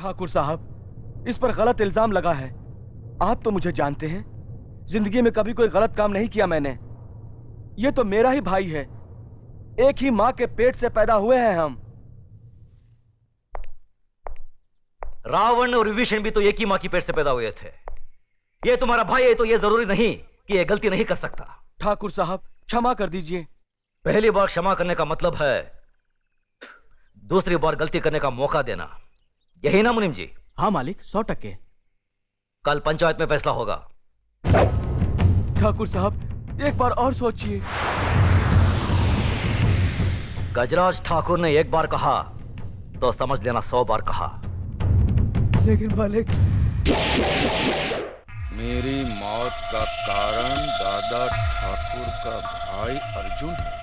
ठाकुर साहब, इस पर गलत इल्जाम लगा है। आप तो मुझे जानते हैं, जिंदगी में कभी कोई गलत काम नहीं किया मैंने। ये तो मेरा ही भाई है, एक ही माँ के पेट से पैदा हुए हैं हम। रावण और विभीषण भी तो एक ही माँ की पेट से पैदा हुए थे। ये तुम्हारा भाई है तो ये जरूरी नहीं कि ये गलती नहीं कर सकता। ठाकुर साहब, क्षमा कर दीजिए। पहली बार क्षमा करने का मतलब है दूसरी बार गलती करने का मौका देना, यही ना मुनीम जी? हाँ मालिक, 100%। कल पंचायत में फैसला होगा। ठाकुर साहब, एक बार और सोचिए। गजराज ठाकुर ने एक बार कहा तो समझ लेना 100 बार कहा। लेकिन मालिक, मेरी मौत का कारण दादा ठाकुर का भाई अर्जुन है।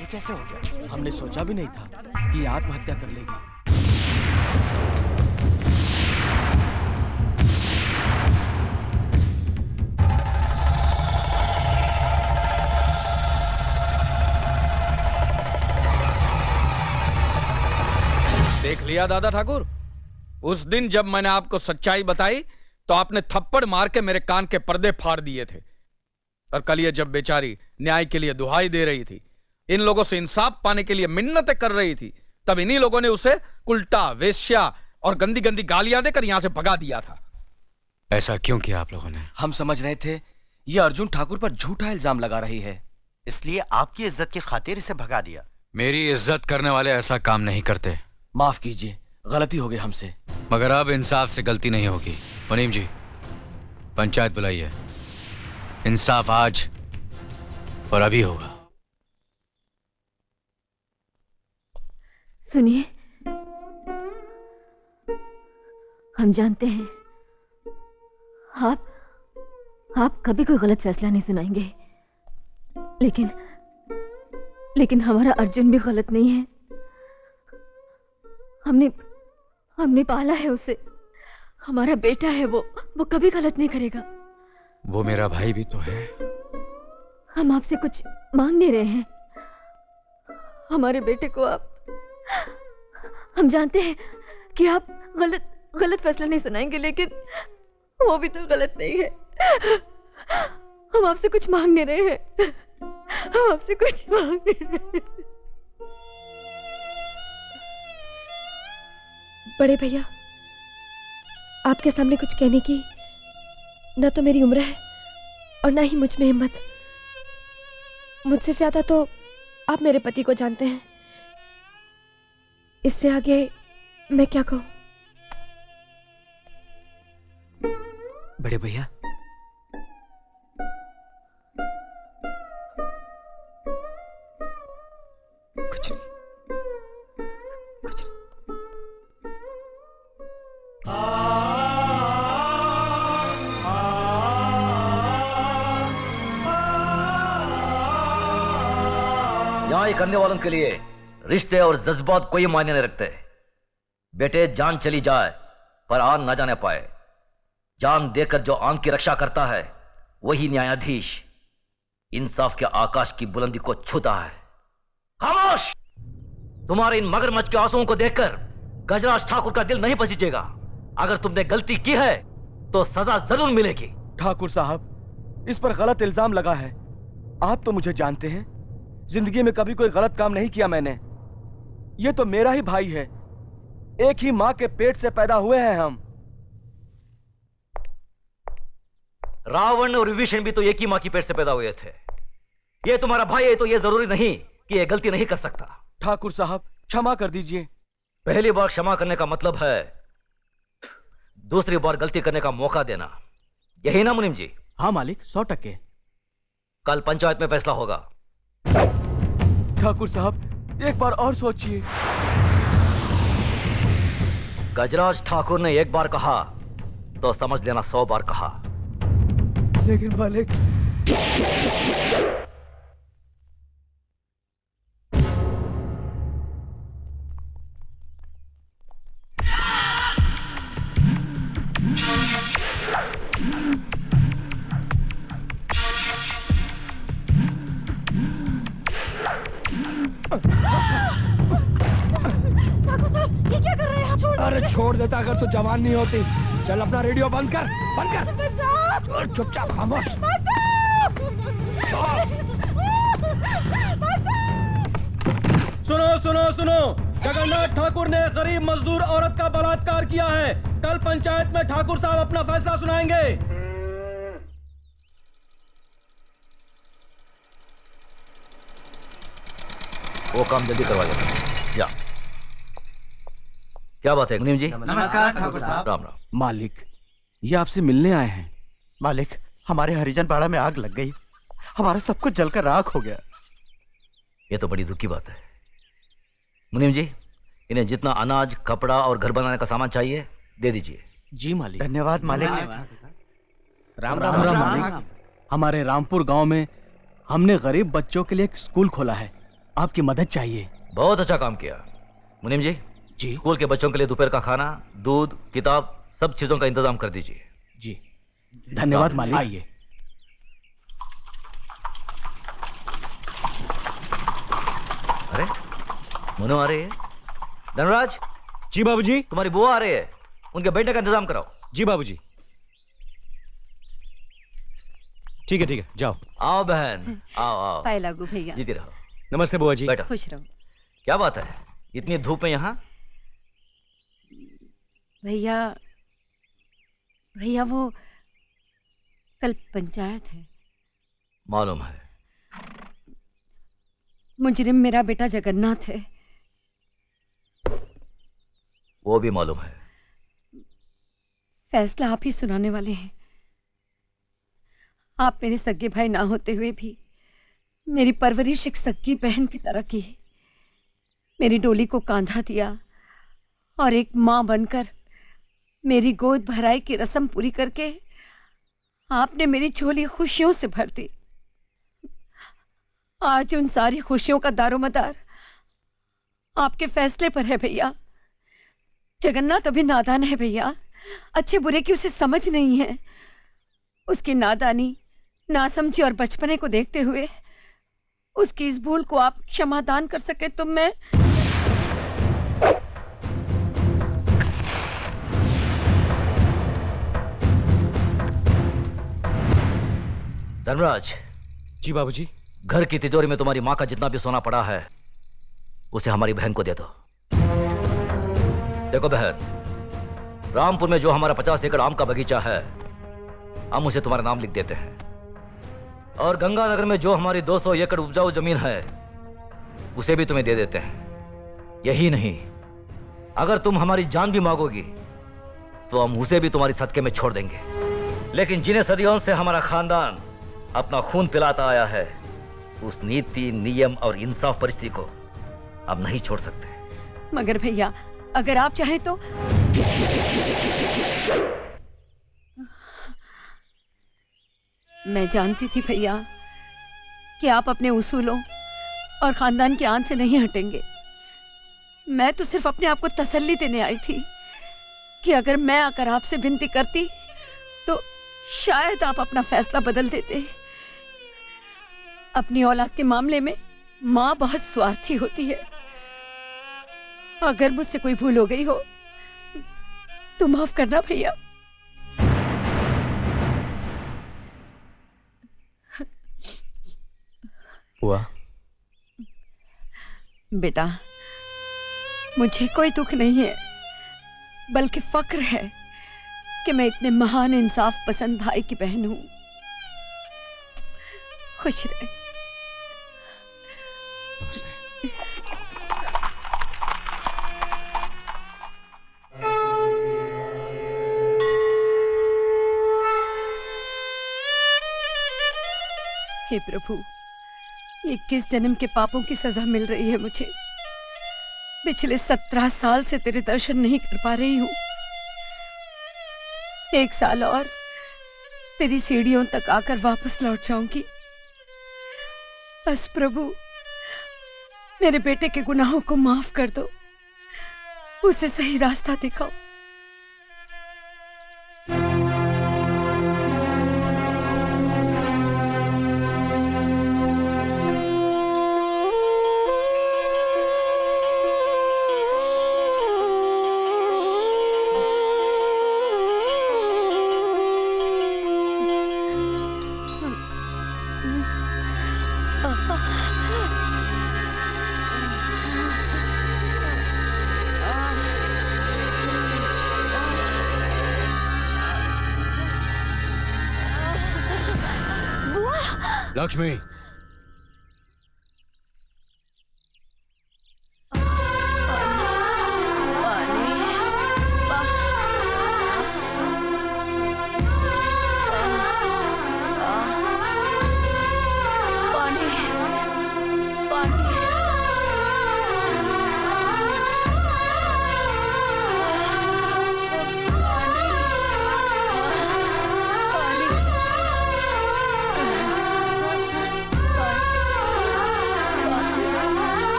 ये कैसे हो गया? हमने सोचा भी नहीं था कि आत्महत्या कर लेगी। देख लिया दादा ठाकुर, उस दिन जब मैंने आपको सच्चाई बताई तो आपने थप्पड़ मार के मेरे कान के पर्दे फाड़ दिए थे। और कल ये जब बेचारी न्याय के लिए दुहाई दे रही थी, इन लोगों से इंसाफ पाने के लिए मिन्नतें कर रही थी, तब इन्हीं लोगों ने उसे उल्टा, वेश्या और गंदी गंदी गालियां देकर यहां से भगा दिया था। ऐसा क्यों किया आप लोगों ने? हम समझ रहे थे ये अर्जुन ठाकुर पर झूठा इल्जाम लगा रही है, इसलिए आपकी इज्जत की खातिर इसे भगा दिया। मेरी इज्जत करने वाले ऐसा काम नहीं करते। माफ कीजिए, गलती हो गई हमसे। मगर अब इंसाफ से गलती नहीं होगी। मुनीम जी, पंचायत बुलाइए। इंसाफ आज और अभी होगा। सुनिए, हम जानते हैं आप कभी कोई गलत फैसला नहीं सुनाएंगे, लेकिन हमारा अर्जुन भी गलत नहीं है। हमने पाला है उसे, हमारा बेटा है वो कभी गलत नहीं करेगा। वो मेरा भाई भी तो है। हम आपसे कुछ मांग नहीं रहे हैं। हमारे बेटे को हम जानते हैं कि आप गलत फैसला नहीं सुनाएंगे, लेकिन वो भी तो गलत नहीं है। हम आपसे कुछ मांग नहीं रहे हैं, हम आपसे कुछ मांग नहीं रहे हैं। बड़े भैया, आपके सामने कुछ कहने की न तो मेरी उम्र है और ना ही मुझ में हिम्मत। मुझसे ज्यादा तो आप मेरे पति को जानते हैं, इससे आगे मैं क्या कहूं? बड़े भैया, कुछ नहीं, कुछ नहीं। न्याय करने वालों के लिए रिश्ते और जज्बात कोई मायने नहीं रखते। बेटे, जान चली जाए पर आन ना जाने पाए। जान देकर जो आन की रक्षा करता है वही न्यायाधीश इंसाफ के आकाश की बुलंदी को छूता है। खामोश! तुम्हारे इन मगरमच्छ के आंसुओं को देखकर गजराज ठाकुर का दिल नहीं पसीजेगा। अगर तुमने गलती की है तो सजा जरूर मिलेगी। ठाकुर साहब, इस पर गलत इल्जाम लगा है। आप तो मुझे जानते हैं, जिंदगी में कभी कोई गलत काम नहीं किया मैंने। ये तो मेरा ही भाई है, एक ही माँ के पेट से पैदा हुए हैं हम। रावण और विभीषण भी तो एक ही माँ की पेट से पैदा हुए थे। ये तुम्हारा भाई है तो ये जरूरी नहीं कि ये गलती नहीं कर सकता। ठाकुर साहब, क्षमा कर दीजिए। पहली बार क्षमा करने का मतलब है दूसरी बार गलती करने का मौका देना, यही ना मुनीम जी? हाँ मालिक, 100%। कल पंचायत में फैसला होगा। ठाकुर साहब, एक बार और सोचिए। गजराज ठाकुर ने एक बार कहा तो समझ लेना 100 बार कहा। लेकिन मालिक, ठाकुर साहब, ये क्या कर रहे हैं आप? छोड़ अरे छोड़ देता अगर तू जवान नहीं होती। चल अपना रेडियो बंद कर, बंद कर। और चुपचाप खामोश। सुनो सुनो सुनो, जगन्नाथ ठाकुर ने गरीब मजदूर औरत का बलात्कार किया है। कल पंचायत में ठाकुर साहब अपना फैसला सुनाएंगे। वो काम जल्दी करवा देना। जा। क्या बात है मुनीम जी? नमस्कार ठाकुर साहब। राम राम। मालिक, ये आपसे मिलने आए हैं। मालिक, हमारे हरिजन पाड़ा में आग लग गई, हमारा सब कुछ जलकर राख हो गया। ये तो बड़ी दुख की बात है। मुनीम जी, इन्हें जितना अनाज, कपड़ा और घर बनाने का सामान चाहिए दे दीजिए। जी मालिक। धन्यवाद मालिक। राम राम राम मालिक। हमारे रामपुर गांव में हमने गरीब बच्चों के लिए एक स्कूल खोला है, आपकी मदद चाहिए। बहुत अच्छा काम किया। मुनीम जी, जी स्कूल के बच्चों के लिए दोपहर का खाना, दूध, किताब, सब चीजों का इंतजाम कर दीजिए। जी। धन्यवाद मालिक। आइए। अरे मनु आ रही है। धनराज, जी बाबूजी। तुम्हारी बुआ आ रही है, उनके बैठने का इंतजाम कराओ। जी बाबूजी। ठीक है जाओ। आओ बहन, आओ आओ। पाए लागू भैया। जीती रहो। नमस्ते बुआ जी। बैठो। खुश रहो। क्या बात है, इतनी धूप में यहाँ? भैया भैया वो कल पंचायत है। मालूम है। मुजरिम मेरा बेटा जगन्नाथ है। वो भी मालूम है। फैसला आप ही सुनाने वाले हैं। आप मेरे सगे भाई ना होते हुए भी मेरी परवरिश एक सगी बहन की तरह की। मेरी डोली को कांधा दिया और एक मां बनकर मेरी गोद भराई की रस्म पूरी करके आपने मेरी झोली खुशियों से भर दी। आज उन सारी खुशियों का दारोमदार आपके फैसले पर है भैया। जगन्नाथ अभी नादान है भैया, अच्छे बुरे की उसे समझ नहीं है। उसकी नादानी, नासमझी और बचपने को देखते हुए उसकी इस भूल को आप क्षमादान कर सके तो मैं। धनराज। जी बाबूजी। घर की तिजोरी में तुम्हारी माँ का जितना भी सोना पड़ा है उसे हमारी बहन को दे दो। देखो बहन, रामपुर में जो हमारा 50 एकड़ आम का बगीचा है हम उसे तुम्हारा नाम लिख देते हैं, और गंगानगर में जो हमारी 200 एकड़ उपजाऊ जमीन है उसे भी तुम्हें दे देते हैं। यही नहीं, अगर तुम हमारी जान भी मांगोगी तो हम उसे भी तुम्हारी सदके में छोड़ देंगे। लेकिन जिन्हें सदियों से हमारा खानदान अपना खून पिलाता आया है, उस नीति, नियम और इंसाफ परिस्थिति को अब नहीं छोड़ सकते। मगर भैया अगर आप चाहें तो। मैं जानती थी भैया कि आप अपने उसूलों और खानदान की आन से नहीं हटेंगे। मैं तो सिर्फ अपने आप को तसल्ली देने आई थी कि अगर मैं आकर आपसे विनती करती तो शायद आप अपना फैसला बदल देते। अपनी औलाद के मामले में माँ बहुत स्वार्थी होती है। अगर मुझसे कोई भूल हो गई हो तो माफ करना भैया। बुआ। बेटा, मुझे कोई दुख नहीं है, बल्कि फक्र है कि मैं इतने महान इंसाफ पसंद भाई की बहन हूं। खुश रहे। हे प्रभु, ये किस जन्म के पापों की सजा मिल रही है मुझे। पिछले 17 साल से तेरे दर्शन नहीं कर पा रही हूं। 1 साल और तेरी सीढ़ियों तक आकर वापस लौट जाऊंगी। बस प्रभु, मेरे बेटे के गुनाहों को माफ कर दो, उसे सही रास्ता दिखाओ। लक्ष्मी,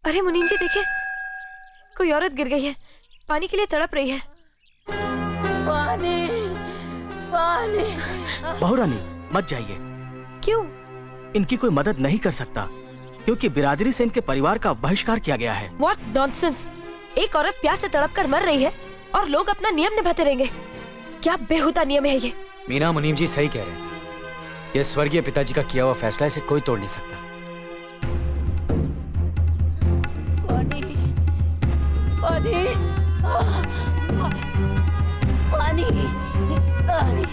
अरे मुनीम जी देखिए, कोई औरत गिर गई है, पानी के लिए तड़प रही है। पानी, पानी। बहू रानी मत जाइए, क्यों? इनकी कोई मदद नहीं कर सकता क्योंकि बिरादरी से इनके परिवार का बहिष्कार किया गया है। What nonsense! एक औरत प्यास से तड़प कर मर रही है और लोग अपना नियम निभाते रहेंगे। क्या बेहुदा नियम है ये? मीना, मुनीम जी सही कह रहे हैं। ये स्वर्गीय पिताजी का किया हुआ फैसला, इसे कोई तोड़ नहीं सकता। पानी, पानी, पानी, पानी।